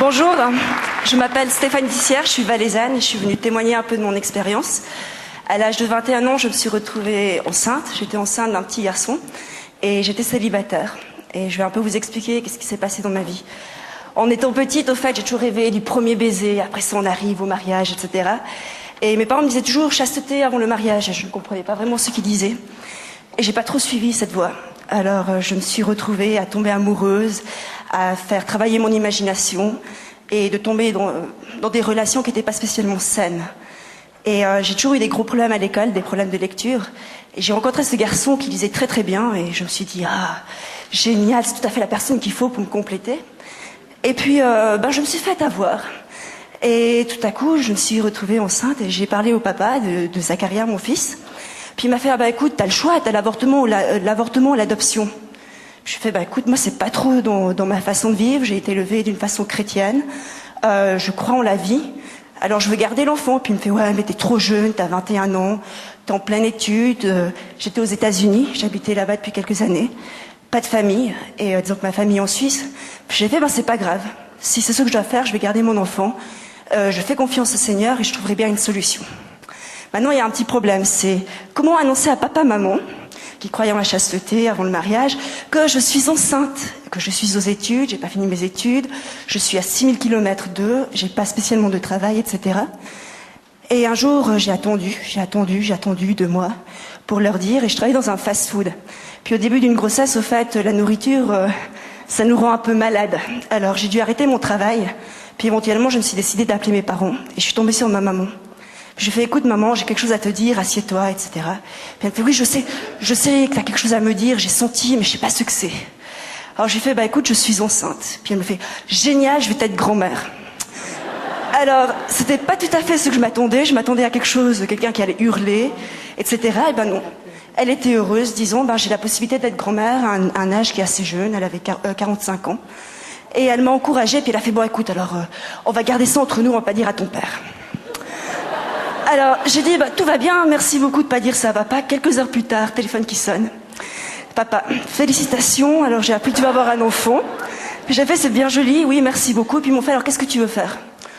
Bonjour, je m'appelle Stéphanie Tissière, je suis valaisanne et je suis venue témoigner un peu de mon expérience. À l'âge de 21 ans, je me suis retrouvée enceinte. J'étais enceinte d'un petit garçon et j'étais célibataire. Et je vais un peu vous expliquer ce qui s'est passé dans ma vie. En étant petite, au fait, j'ai toujours rêvé du premier baiser, après ça on arrive au mariage, etc. Et mes parents me disaient toujours chasteté avant le mariage. Je ne comprenais pas vraiment ce qu'ils disaient. Et j'ai pas trop suivi cette voie. Alors je me suis retrouvée à tomber amoureuse, à faire travailler mon imagination et de tomber dans des relations qui n'étaient pas spécialement saines. Et j'ai toujours eu des gros problèmes à l'école, des problèmes de lecture. Et j'ai rencontré ce garçon qui lisait très très bien et je me suis dit, ah, génial, c'est tout à fait la personne qu'il faut pour me compléter. Et puis je me suis faite avoir. Et tout à coup, je me suis retrouvée enceinte et j'ai parlé au papa de Zacharia, mon fils. Puis il m'a fait, écoute, t'as le choix, t'as l'avortement ou l'adoption. Je lui ai fait, écoute, moi c'est pas trop dans ma façon de vivre, j'ai été élevée d'une façon chrétienne, je crois en la vie, alors je veux garder l'enfant. Puis il me fait, ouais, mais t'es trop jeune, t'as 21 ans, t'es en pleine étude, j'étais aux États-Unis, j'habitais là-bas depuis quelques années, pas de famille, et disons que ma famille est en Suisse. Puis j'ai fait, c'est pas grave, si c'est ce que je dois faire, je vais garder mon enfant, je fais confiance au Seigneur et je trouverai bien une solution. Maintenant, il y a un petit problème, c'est comment annoncer à papa, maman, qui croyaient en la chasteté avant le mariage, que je suis enceinte, que je suis aux études, j'ai pas fini mes études, je suis à 6000 km d'eux, j'ai pas spécialement de travail, etc. Et un jour, j'ai attendu 2 mois pour leur dire, et je travaillais dans un fast-food. Puis au début d'une grossesse, au fait, la nourriture, ça nous rend un peu malade. Alors j'ai dû arrêter mon travail, puis éventuellement, je me suis décidée d'appeler mes parents, et je suis tombée sur ma maman. Je lui ai fait, écoute maman, j'ai quelque chose à te dire, assieds-toi, etc. Puis elle me fait, oui, je sais que tu as quelque chose à me dire, j'ai senti, mais je sais pas ce que c'est. Alors j'ai fait, écoute, je suis enceinte. Puis elle me fait, génial, je vais être grand-mère. Alors, c'était pas tout à fait ce que je m'attendais à quelque chose, quelqu'un qui allait hurler, etc. Et non. Elle était heureuse, disons, j'ai la possibilité d'être grand-mère à un âge qui est assez jeune, elle avait 45 ans. Et elle m'a encouragée, puis elle a fait, écoute, alors, on va garder ça entre nous, on va pas dire à ton père. Alors, j'ai dit, tout va bien, merci beaucoup de pas dire ça à papa. Quelques heures plus tard, téléphone qui sonne. Papa, félicitations, alors j'ai appris que tu vas avoir un enfant. Puis j'ai fait, c'est bien joli, oui, merci beaucoup. Puis ils m'ont fait, alors qu'est-ce que tu veux faire?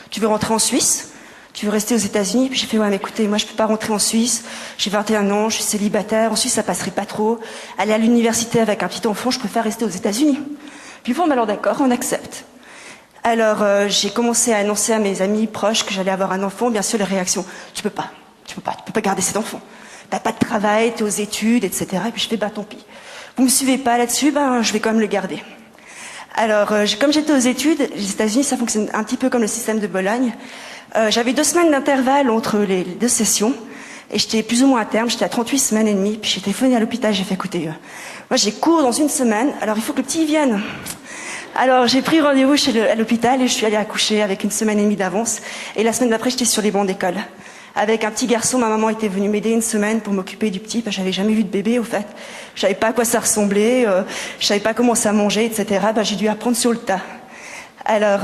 Tu veux rentrer en Suisse? Tu veux rester aux États-Unis? Puis j'ai fait, ouais, mais écoutez, moi je peux pas rentrer en Suisse. J'ai 21 ans, je suis célibataire. En Suisse, ça passerait pas trop. Aller à l'université avec un petit enfant, je préfère rester aux États-Unis. Puis bon, alors d'accord, on accepte. Alors j'ai commencé à annoncer à mes amis proches que j'allais avoir un enfant. Bien sûr, les réactions, tu peux pas garder cet enfant. T'as pas de travail, t'es aux études, etc. Et puis je fais, tant pis. Vous me suivez pas là-dessus, je vais quand même le garder. Alors comme j'étais aux études, les États-Unis, ça fonctionne un petit peu comme le système de Bologne. J'avais 2 semaines d'intervalle entre les 2 sessions. Et j'étais plus ou moins à terme, j'étais à 38 semaines et demie. Puis j'ai téléphoné à l'hôpital, j'ai fait, écoutez, moi j'ai cours dans 1 semaine, alors il faut que le petit vienne. Alors j'ai pris rendez-vous à l'hôpital et je suis allée accoucher avec 1 semaine et demie d'avance. Et la semaine d'après, j'étais sur les bancs d'école. Avec un petit garçon, ma maman était venue m'aider 1 semaine pour m'occuper du petit. J'avais jamais vu de bébé au fait. Je savais pas à quoi ça ressemblait, je savais pas comment ça mangeait, etc. J'ai dû apprendre sur le tas. Alors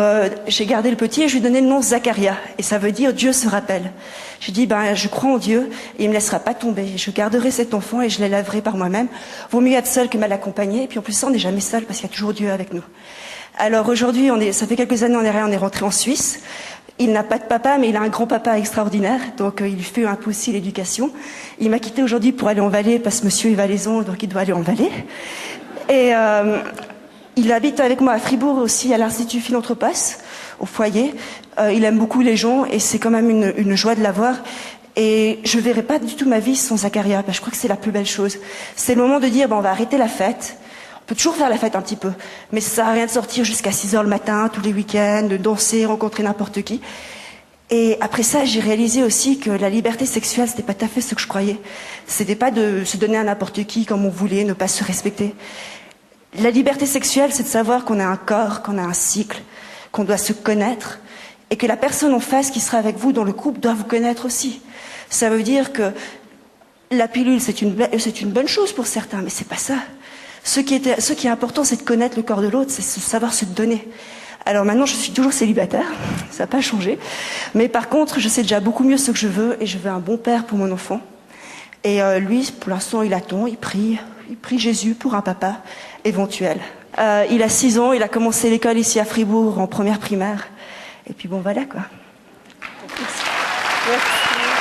j'ai gardé le petit et je lui ai donné le nom Zacharia. Et ça veut dire Dieu se rappelle. J'ai dit, je crois en Dieu et il me laissera pas tomber. Je garderai cet enfant et je l'élèverai par moi-même. Vaut mieux être seul que mal accompagné. Et puis en plus, on n'est jamais seul parce qu'il y a toujours Dieu avec nous. Alors aujourd'hui, ça fait quelques années on est rentré en Suisse. Il n'a pas de papa, mais il a un grand-papa extraordinaire. Donc il fait un peu aussi l'éducation. Il m'a quitté aujourd'hui pour aller en Valais parce que monsieur est valaisan, donc il doit aller en Valais. Et il habite avec moi à Fribourg aussi, à l'Institut Philanthropos, au foyer. Il aime beaucoup les gens et c'est quand même une joie de l'avoir. Et je ne verrai pas du tout ma vie sans Zacharia. Je crois que c'est la plus belle chose. C'est le moment de dire, on va arrêter la fête. On peut toujours faire la fête un petit peu. Mais ça ne sert à rien de sortir jusqu'à 6h le matin, tous les week-ends, de danser, rencontrer n'importe qui. Et après ça, j'ai réalisé aussi que la liberté sexuelle, c'était pas tout à fait ce que je croyais. C'était pas de se donner à n'importe qui comme on voulait, ne pas se respecter. La liberté sexuelle, c'est de savoir qu'on a un corps, qu'on a un cycle, qu'on doit se connaître, et que la personne en face qui sera avec vous dans le couple doit vous connaître aussi. Ça veut dire que la pilule, c'est une bonne chose pour certains, mais c'est pas ça. Ce qui est important, c'est de connaître le corps de l'autre, c'est de savoir se donner. Alors maintenant, je suis toujours célibataire, ça n'a pas changé. Mais par contre, je sais déjà beaucoup mieux ce que je veux, et je veux un bon père pour mon enfant. Et lui, pour l'instant, il attend, il prie Jésus pour un papa éventuel. Il a 6 ans, il a commencé l'école ici à Fribourg en première primaire. Et puis bon, voilà quoi. Merci.